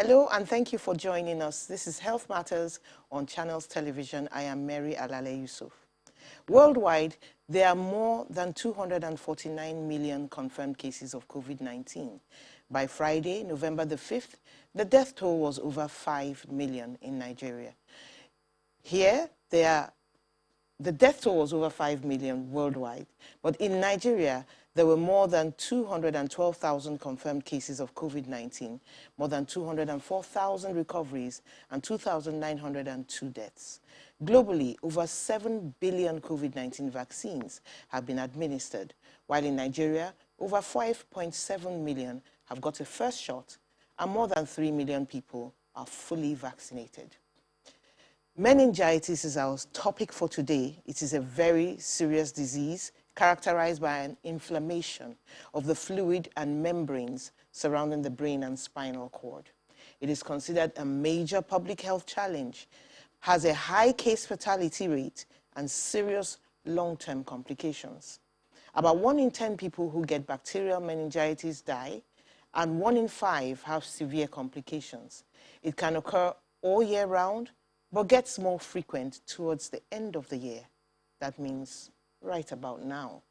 Hello, and thank you for joining us. This is Health Matters on Channels Television. I am Mary Alale Yusuf. Worldwide, there are more than 249 million confirmed cases of COVID-19. By Friday, November the 5th, the death toll was over 5 million in Nigeria. Here, the death toll was over 5 million worldwide, but in Nigeria, there were more than 212,000 confirmed cases of COVID-19, more than 204,000 recoveries, and 2,902 deaths. Globally, over 7 billion COVID-19 vaccines have been administered, while in Nigeria, over 5.7 million have got a first shot, and more than 3 million people are fully vaccinated. Meningitis is our topic for today. It is a very serious disease characterized by an inflammation of the fluid and membranes surrounding the brain and spinal cord. It is considered a major public health challenge, has a high case fatality rate, and serious long-term complications. About 1 in 10 people who get bacterial meningitis die, and 1 in 5 have severe complications. It can occur all year round, but gets more frequent towards the end of the year. That means right about now.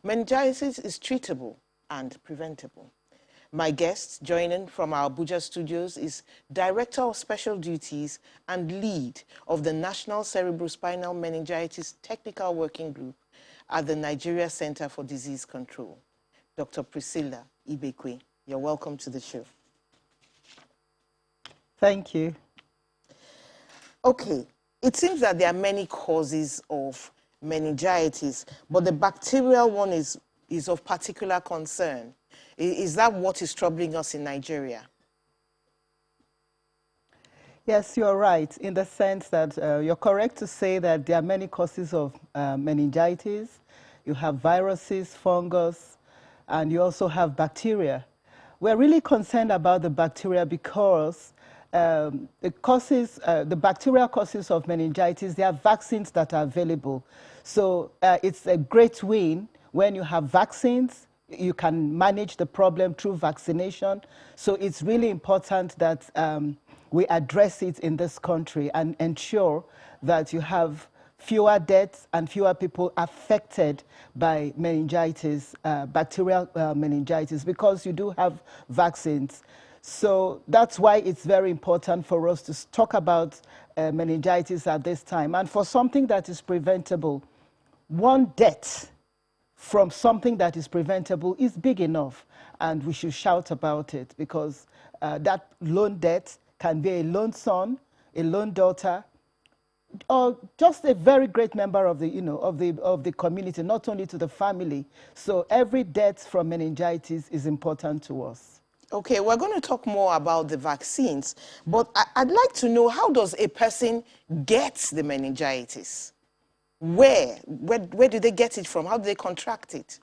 Meningitis is treatable and preventable. My guest joining from our Abuja studios is Director of Special Duties and lead of the National Cerebrospinal Meningitis Technical Working Group at the Nigeria Center for Disease Control, Dr. Priscilla Ibekwe. You're welcome to the show. Thank you. Okay, it seems that there are many causes of meningitis, but the bacterial one is of particular concern. Is that what is troubling us in Nigeria? Yes, you're right, in the sense that you're correct to say that there are many causes of meningitis. You have viruses, fungus, and you also have bacteria. We're really concerned about the bacteria because the bacterial causes of meningitis, there are vaccines that are available. So it's a great win when you have vaccines. You can manage the problem through vaccination. So it's really important that we address it in this country and ensure that you have fewer deaths and fewer people affected by meningitis, bacterial meningitis, because you do have vaccines. So that's why it's very important for us to talk about meningitis at this time. And for something that is preventable, one death from something that is preventable is big enough, and we should shout about it, because that lone death can be a lone son, a lone daughter, or just a very great member of the, of the community, not only to the family. So every death from meningitis is important to us. Okay, we're going to talk more about the vaccines, but I'd like to know, how does a person get the meningitis? Where do they get it from? How do they contract it?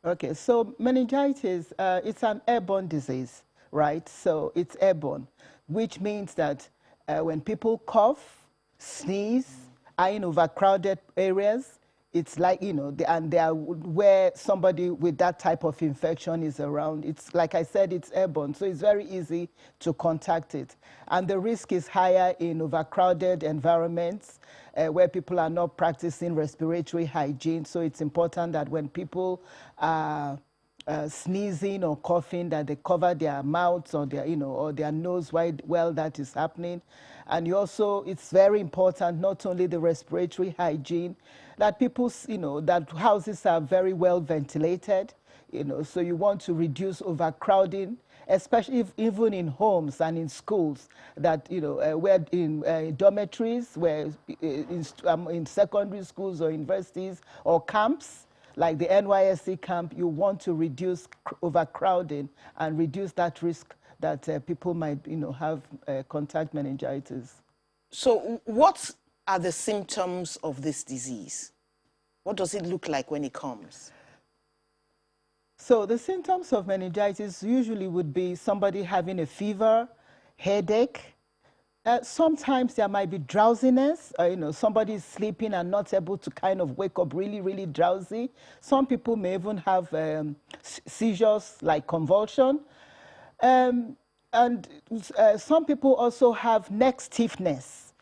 Okay, so meningitis, it's an airborne disease, right? So it's airborne, which means that when people cough, sneeze, are in overcrowded areas, it's like, and they are where somebody with that type of infection is around. It's, like I said, it's airborne, so it's very easy to contact it. And the risk is higher in overcrowded environments where people are not practicing respiratory hygiene. So it's important that when people are sneezing or coughing, that they cover their mouths or their, or their nose while that is happening. And you also, it's very important, not only the respiratory hygiene, that people, that houses are very well ventilated, so you want to reduce overcrowding, especially even in homes and in schools, that, where in dormitories, where in secondary schools or universities or camps, like the NYSC camp, you want to reduce overcrowding and reduce that risk that people might, have contact meningitis. So what are the symptoms of this disease? What does it look like when it comes? So the symptoms of meningitis usually would be somebody having a fever, headache. Sometimes there might be drowsiness, somebody is sleeping and not able to kind of wake up really, really drowsy. Some people may even have seizures like convulsion. And some people also have neck stiffness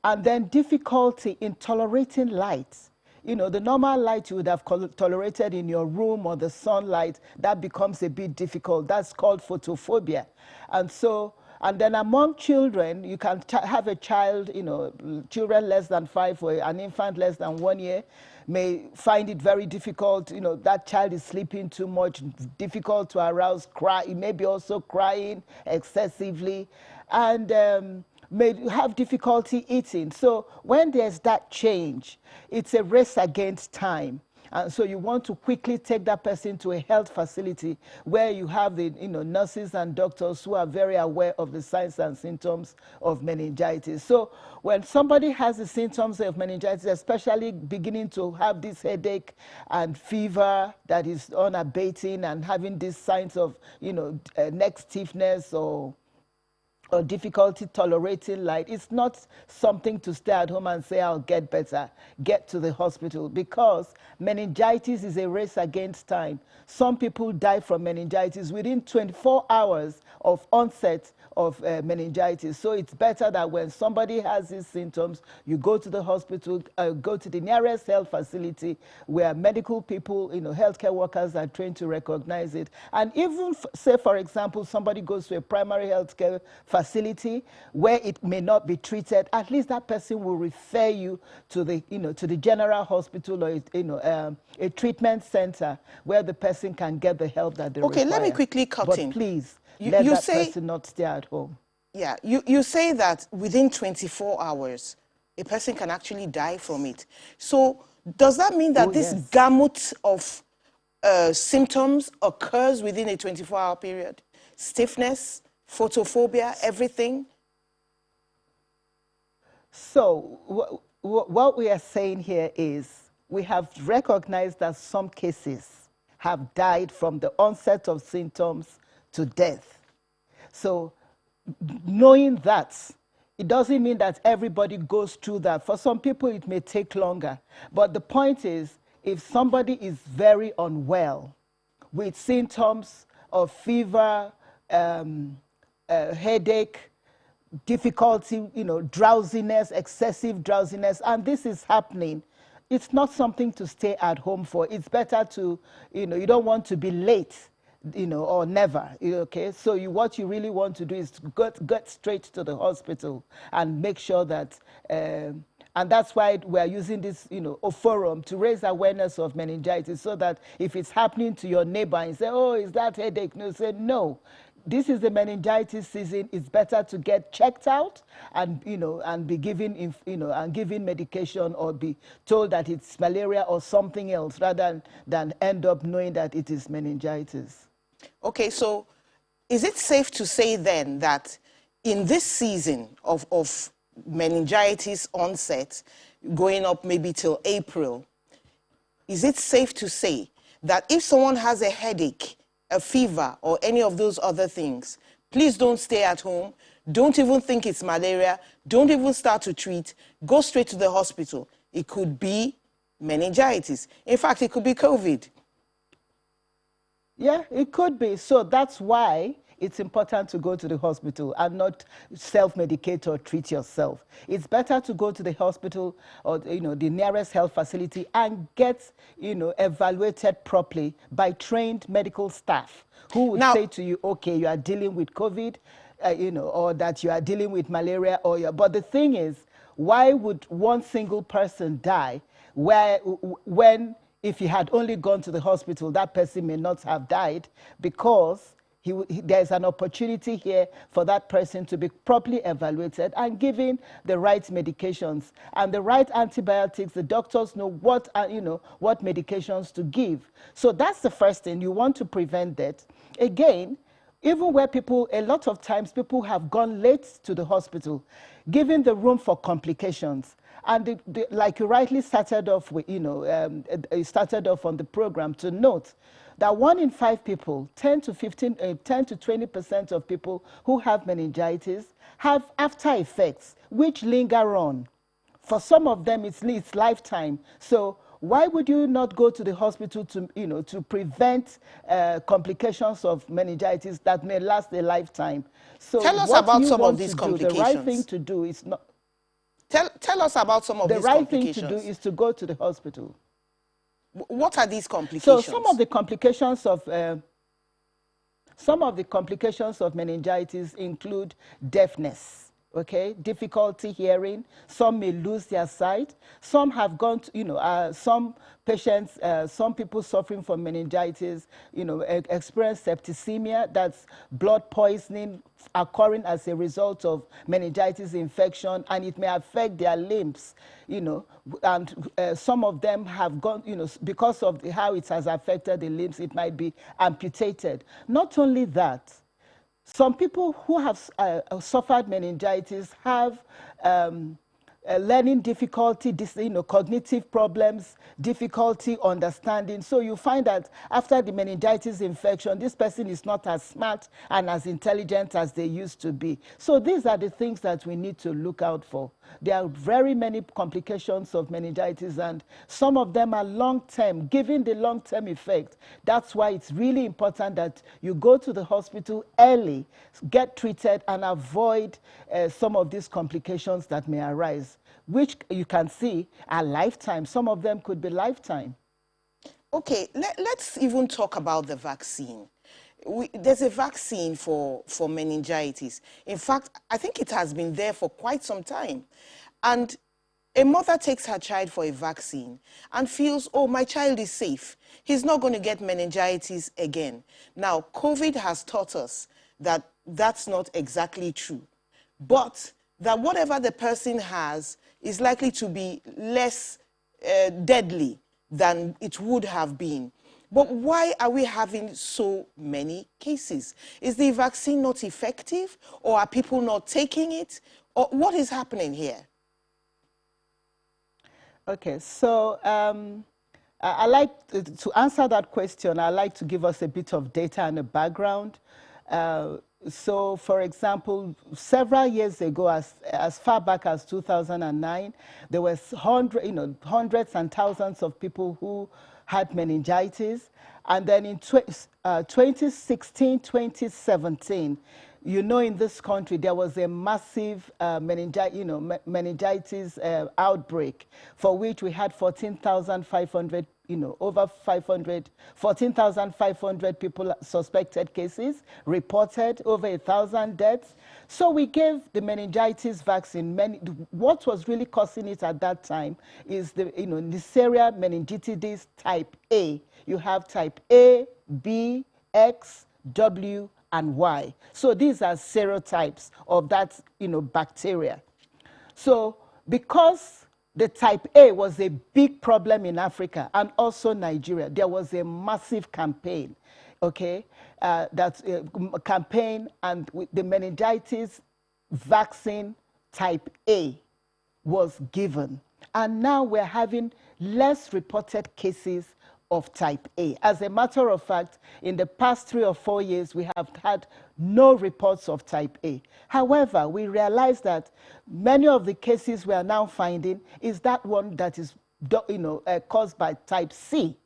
and then difficulty in tolerating light. You know, the normal light you would have tolerated in your room or the sunlight, that becomes a bit difficult. That's called photophobia. And so, and then among children, you can have a child, you know, children less than 5 or an infant less than 1 year may find it very difficult. You know, that child is sleeping too much, difficult to arouse, maybe also crying excessively, and may have difficulty eating. So when there's that change, it's a race against time. And so you want to quickly take that person to a health facility where you have the nurses and doctors who are very aware of the signs and symptoms of meningitis. So when somebody has the symptoms of meningitis, especially beginning to have this headache and fever that is unabating and having these signs of neck stiffness or difficulty tolerating light, it's not something to stay at home and say, I'll get better. Get to the hospital, because meningitis is a race against time. Some people die from meningitis within 24 hours of onset of meningitis. So it's better that when somebody has these symptoms, you go to the hospital, go to the nearest health facility where medical people, healthcare workers are trained to recognize it. And even, say, for example, somebody goes to a primary healthcare facility where it may not be treated, at least that person will refer you to the, to the general hospital or, a treatment center where the person can get the help that they require. Okay, let me quickly cut in. But please, let that person not stay at home. Yeah, you say that within 24 hours, a person can actually die from it. So does that mean that this gamut of symptoms occurs within a 24-hour period? Stiffness, photophobia, everything? So what we are saying here is we have recognized that some cases have died from the onset of symptoms to death. So knowing that, it doesn't mean that everybody goes through that. For some people, it may take longer. But the point is, if somebody is very unwell with symptoms of fever, headache, difficulty, drowsiness, excessive drowsiness, and this is happening, it's not something to stay at home for. It's better to, you don't want to be late, or never, okay? So what you really want to do is to get straight to the hospital and make sure that, and that's why we're using this, a forum to raise awareness of meningitis, so that if it's happening to your neighbor and say, oh, is that headache? No, say, no. This is the meningitis season. It's better to get checked out and, and be given, and given medication, or be told that it's malaria or something else, rather than end up knowing that it is meningitis. Okay, so is it safe to say then that in this season of meningitis onset, going up maybe till April, is it safe to say that if someone has a headache, a fever, or any of those other things, please don't stay at home, don't even think it's malaria, don't even start to treat, go straight to the hospital? It could be meningitis. In fact, it could be COVID. Yeah, it could be. So that's why it's important to go to the hospital and not self-medicate or treat yourself. It's better to go to the hospital or the nearest health facility and get evaluated properly by trained medical staff who would say to you, okay, you are dealing with COVID, or that you are dealing with malaria, but the thing is, why would one single person die when if he had only gone to the hospital, that person may not have died? Because there's an opportunity here for that person to be properly evaluated and given the right medications and the right antibiotics. The doctors know what medications to give. So that's the first thing. You want to prevent that. Again, even where a lot of times people have gone late to the hospital, giving the room for complications. And like you rightly started off with, started off on the program to note that 1 in 5 people, 10 to 20% of people who have meningitis have after effects which linger on. For some of them, it's lifetime. So why would you not go to the hospital to, you know, to prevent complications of meningitis that may last a lifetime? So Tell us what about you some of want these to do, the right thing complications. to do is not... Tell us about some of The these right thing to do complications. is to go to the hospital. What are these So complications? some of the complications of meningitis include deafness, okay, difficulty hearing. Some may lose their sight. Some have gone to, you know, some patients, some people suffering from meningitis, you know, experience septicemia, that's blood poisoning occurring as a result of meningitis infection, and it may affect their limbs, you know, and some of them have gone, you know, because of how it has affected the limbs, it might be amputated. Not only that, some people who have suffered meningitis have learning difficulty, you know, cognitive problems, difficulty understanding. So you find that after the meningitis infection, this person is not as smart and as intelligent as they used to be. So these are the things that we need to look out for. There are very many complications of meningitis, and some of them are long-term, given the long-term effect. That's why it's really important that you go to the hospital early, get treated, and avoid some of these complications that may arise, which you can see are lifetime. Some of them could be lifetime. Okay, let's even talk about the vaccine. There's a vaccine for meningitis. In fact, I think it has been there for quite some time. And a mother takes her child for a vaccine and feels, oh, my child is safe. He's not going to get meningitis again. Now, COVID has taught us that that's not exactly true, but that whatever the person has is likely to be less deadly than it would have been. But why are we having so many cases? Is the vaccine not effective, or are people not taking it? Or what is happening here? Okay, so I like to answer that question. I like to give us a bit of data and a background. So, for example, several years ago, as far back as 2009, there was hundreds and thousands of people who had meningitis. And then in 2016, 2017, you know, in this country, there was a massive meningitis outbreak, for which we had 14,500, over 14,500 people suspected cases, reported over 1,000 deaths. So we gave the meningitis vaccine. What was really causing it at that time is the, Neisseria meningitidis type A. You have type A, B, X, W, and Y. So these are serotypes of that, bacteria. So because the type A was a big problem in Africa and also Nigeria, there was a massive campaign, okay? Campaign, and with the meningitis vaccine type A was given. And now we're having less reported cases of type A. As a matter of fact, in the past 3 or 4 years, we have had no reports of type A. However, we realize that many of the cases we are now finding is that one that is caused by type C.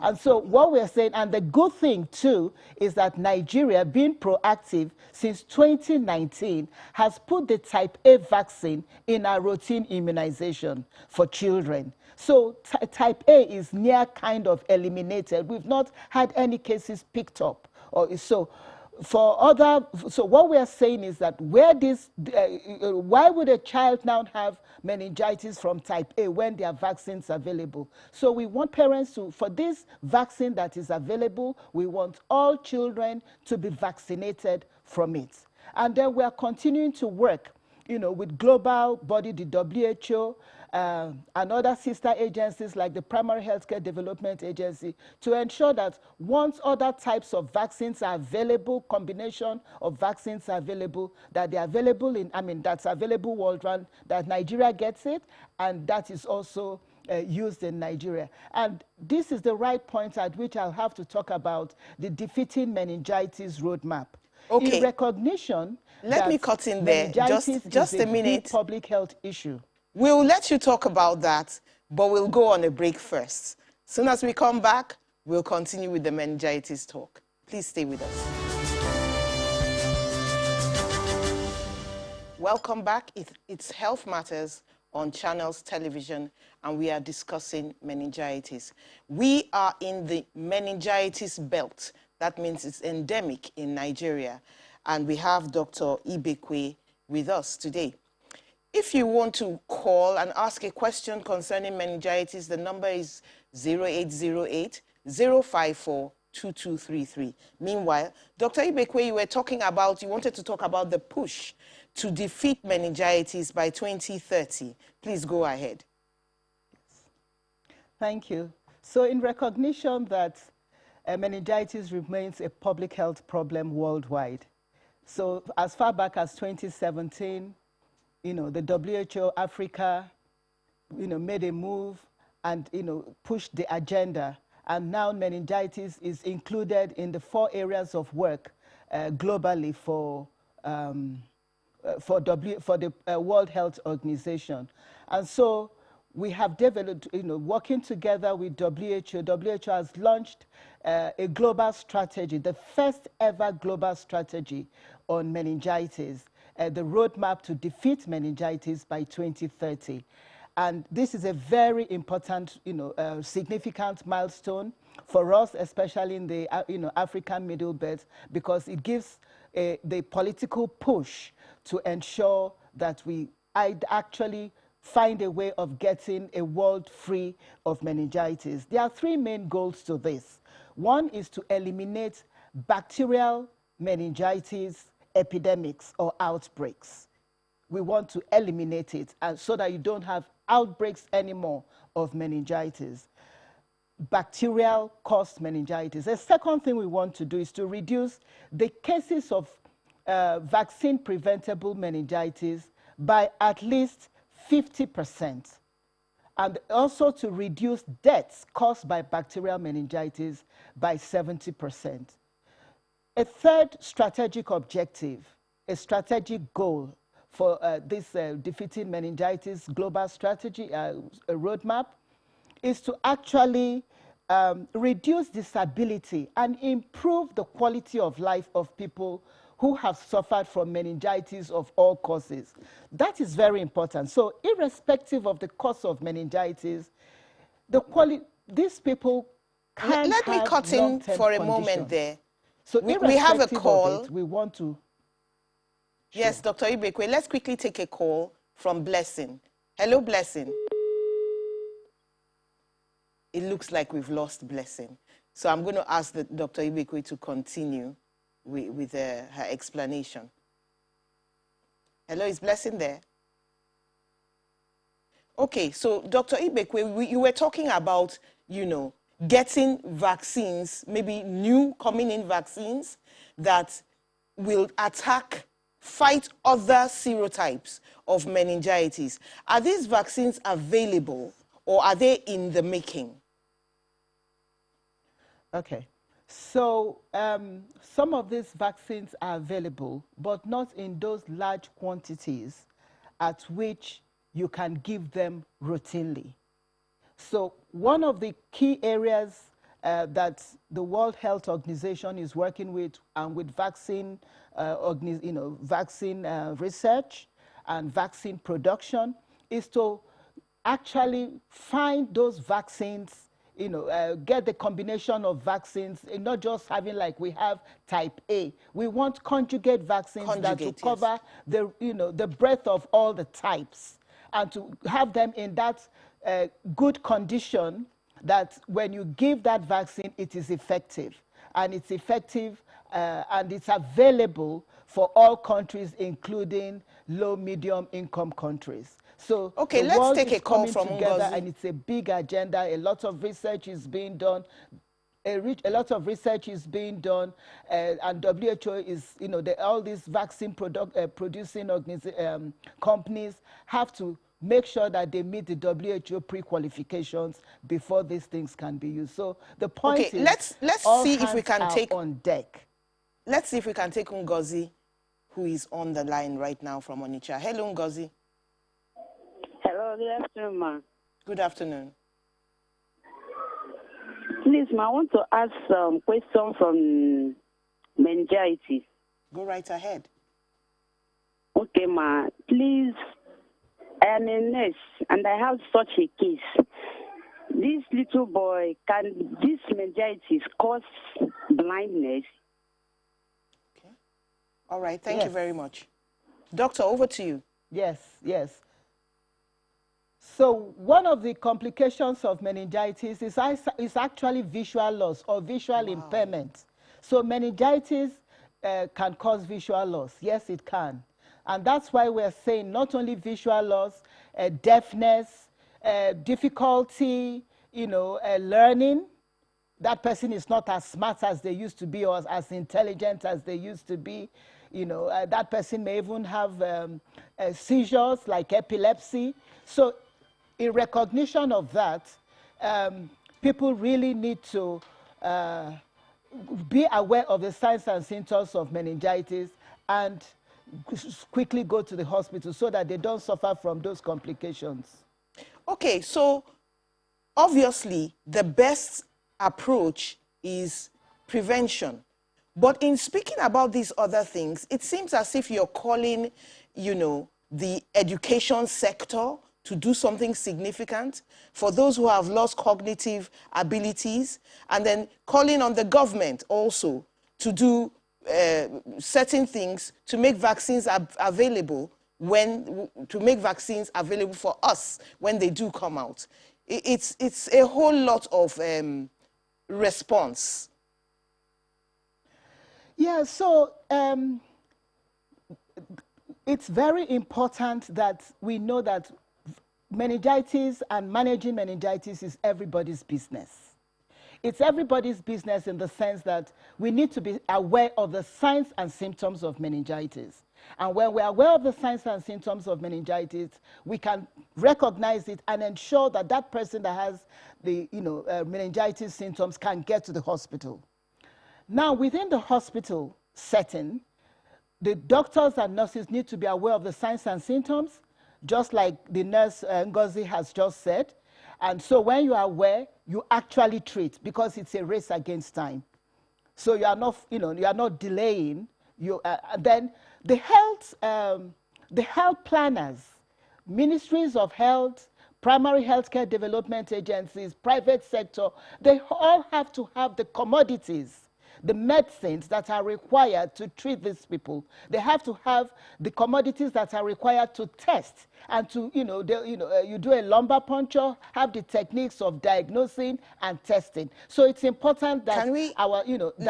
And so what we're saying, and the good thing too, is that Nigeria, being proactive since 2019, has put the type A vaccine in our routine immunization for children. So type A is near kind of eliminated. We've not had any cases picked up. So what we are saying is that why would a child now have meningitis from type A when there are vaccines available? So we want parents to, for this vaccine that is available, we want all children to be vaccinated from it. And then we are continuing to work, with global body, the WHO, and other sister agencies like the Primary Healthcare Development Agency, to ensure that once other types of vaccines are available, combination of vaccines are available, that they're available that's available worldwide, that Nigeria gets it, and that is also used in Nigeria. And this is the right point at which I'll have to talk about the Defeating Meningitis Roadmap. Okay. In recognition Let me cut in there just a minute. Big public health issue. We'll let you talk about that, but we'll go on a break first. As soon as we come back, we'll continue with the meningitis talk. Please stay with us. Welcome back. It's Health Matters on Channels Television, and we are discussing meningitis. We are in the meningitis belt. That means it's endemic in Nigeria. And we have Dr. Ibekwe with us today. If you want to call and ask a question concerning meningitis, the number is 0808 054 2233. Meanwhile, Dr. Ibekwe, you wanted to talk about the push to defeat meningitis by 2030. Please go ahead. Thank you. So in recognition that meningitis remains a public health problem worldwide, so as far back as 2017, the WHO Africa, made a move and, pushed the agenda. And now meningitis is included in the 4 areas of work globally for the World Health Organization. And so we have developed, working together with WHO. WHO has launched a global strategy, the first ever global strategy on meningitis, the roadmap to defeat meningitis by 2030. And this is a very important, significant milestone for us, especially in the, African Middle Belt, because it gives the political push to ensure that we actually find a way of getting a world free of meningitis. There are 3 main goals to this. One is to eliminate bacterial meningitis epidemics or outbreaks. We want to eliminate it so that you don't have outbreaks anymore of meningitis. Bacterial caused meningitis. The second thing we want to do is to reduce the cases of vaccine preventable meningitis by at least 50%, and also to reduce deaths caused by bacterial meningitis by 70%. A third strategic objective, a strategic goal for this defeating meningitis global strategy roadmap, is to actually reduce disability and improve the quality of life of people who have suffered from meningitis of all causes. That is very important. So irrespective of the cause of meningitis, these people can Let me cut in for a moment there. So we have a call. We want to... Yes, sure. Dr. Ibekwe, let's quickly take a call from Blessing. Hello, Blessing. It looks like we've lost Blessing. So I'm going to ask Dr. Ibekwe to continue with her explanation. Hello, is Blessing there? Okay, so Dr. Ibekwe, you were talking about, getting vaccines, maybe new coming in vaccines that will fight other serotypes of meningitis. Are these vaccines available or are they in the making? Okay. So some of these vaccines are available, but not in those large quantities at which you can give them routinely. So one of the key areas that the World Health Organization is working with, and with vaccine, vaccine research and vaccine production, is to actually find those vaccines, get the combination of vaccines, not just having like we have type A. We want conjugate vaccines that will cover the breadth of all the types, and to have them in that good condition that when you give that vaccine, it is effective. And it's effective and it's available for all countries, including low, medium income countries. So okay, let's take a call from Ngozi. And it's a big agenda. A lot of research is being done. A lot of research is being done, and WHO is, all these vaccine producing companies have to make sure that they meet the WHO pre-qualifications before these things can be used. So the point is, let's see if we can take on deck. Let's see if we can take Ngozi, who is on the line right now from Onitsha. Hello, Ngozi. Hello, good afternoon, ma. Good afternoon. Please, ma, I want to ask some question from meningitis. Go right ahead. Okay, ma. Please, I am a nurse and I have such a case. This little boy, can this meningitis cause blindness? Okay. All right. Thank you very much. Doctor, over to you. Yes, yes. So one of the complications of meningitis is actually visual loss or visual impairment. So meningitis can cause visual loss. Yes, it can. And that's why we're saying not only visual loss, deafness, difficulty, learning. That person is not as smart as they used to be or as intelligent as they used to be. That person may even have seizures like epilepsy. So in recognition of that, people really need to be aware of the signs and symptoms of meningitis and quickly go to the hospital so that they don't suffer from those complications. Okay, so obviously the best approach is prevention. But in speaking about these other things, it seems as if you're calling, the education sector to do something significant for those who have lost cognitive abilities, and then calling on the government also to do certain things to make vaccines available for us when they do come out. It's a whole lot of response. Yeah, so it's very important that we know that meningitis and managing meningitis is everybody's business. It's everybody's business in the sense that we need to be aware of the signs and symptoms of meningitis. And when we're aware of the signs and symptoms of meningitis, we can recognize it and ensure that that person that has the meningitis symptoms can get to the hospital. Now, within the hospital setting, the doctors and nurses need to be aware of the signs and symptoms, just like the nurse Ngozi has just said. And so when you are aware, you actually treat because it's a race against time. So you are not, you are not delaying. Then the health planners, ministries of health, primary healthcare development agencies, private sector, they all have to have the commodities, the medicines that are required to treat these people. They have to have the commodities that are required to test and to, you do a lumbar puncture, have the techniques of diagnosing and testing. So it's important that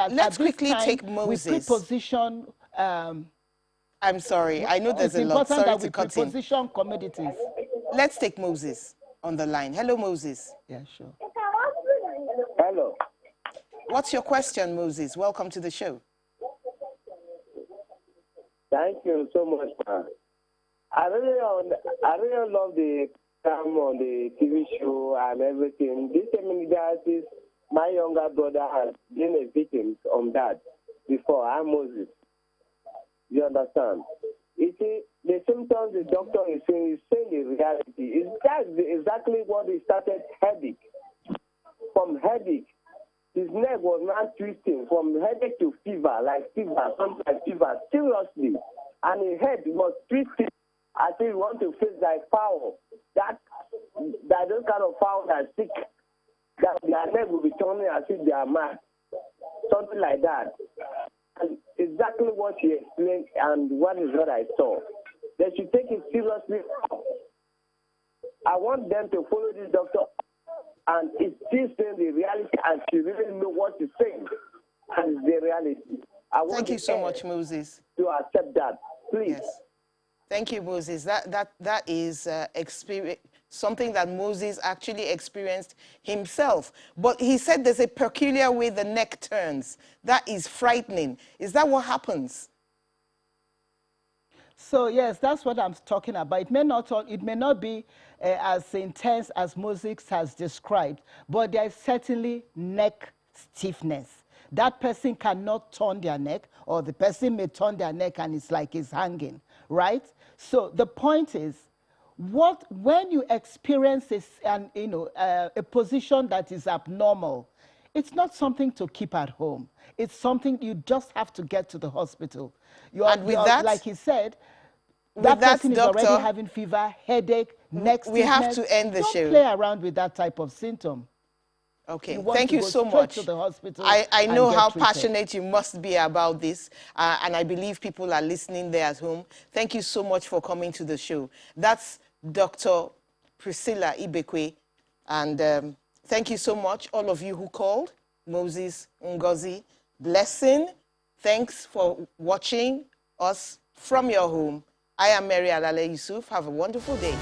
let's quickly take Moses. We preposition. I'm sorry, I know there's a lot. It's important that we preposition commodities. Let's take Moses on the line. Hello, Moses. Yeah, sure. Hello. What's your question, Moses? Welcome to the show. Thank you so much, man. I really love the time on the TV show and everything. This meningitis, my younger brother has been a victim of that before. I'm Moses. You understand? You see, the symptoms the doctor is saying the reality. That's exactly what he started headache. From headache, his neck was not twisting from headache to fever, something like fever, seriously. And his head was twisting as if he want to face like fowl. That those kind of fowl that are sick, that their neck will be turning as if they are mad. Something like that. And exactly what he explained and what I saw. They should take it seriously. I want them to follow this doctor and it's still saying the reality and she really know what he's saying. And it's the reality. Thank you so much, Moses. To accept that, please. Yes. Thank you, Moses. That is something that Moses actually experienced himself. But he said there's a peculiar way the neck turns. That is frightening. Is that what happens? So yes, that's what I'm talking about. It may not be as intense as Moses has described, but there is certainly neck stiffness. That person cannot turn their neck, or the person may turn their neck and it's like it's hanging, right? So the point is, When you experience this, a position that is abnormal, it's not something to keep at home. It's something you just have to get to the hospital. And with that, like he said, that person is doctor, already having fever, headache, neck stiffness. We have to end the show. Don't play around with that type of symptom. Okay, thank you so much. To the hospital. I know how passionate you must be about this, and I believe people are listening there at home. Thank you so much for coming to the show. That's Dr. Priscilla Ibekwe, and thank you so much, all of you who called. Moses, Ngozi, Blessing, thanks for watching us from your home. I am Mary Alale Yusuf. Have a wonderful day.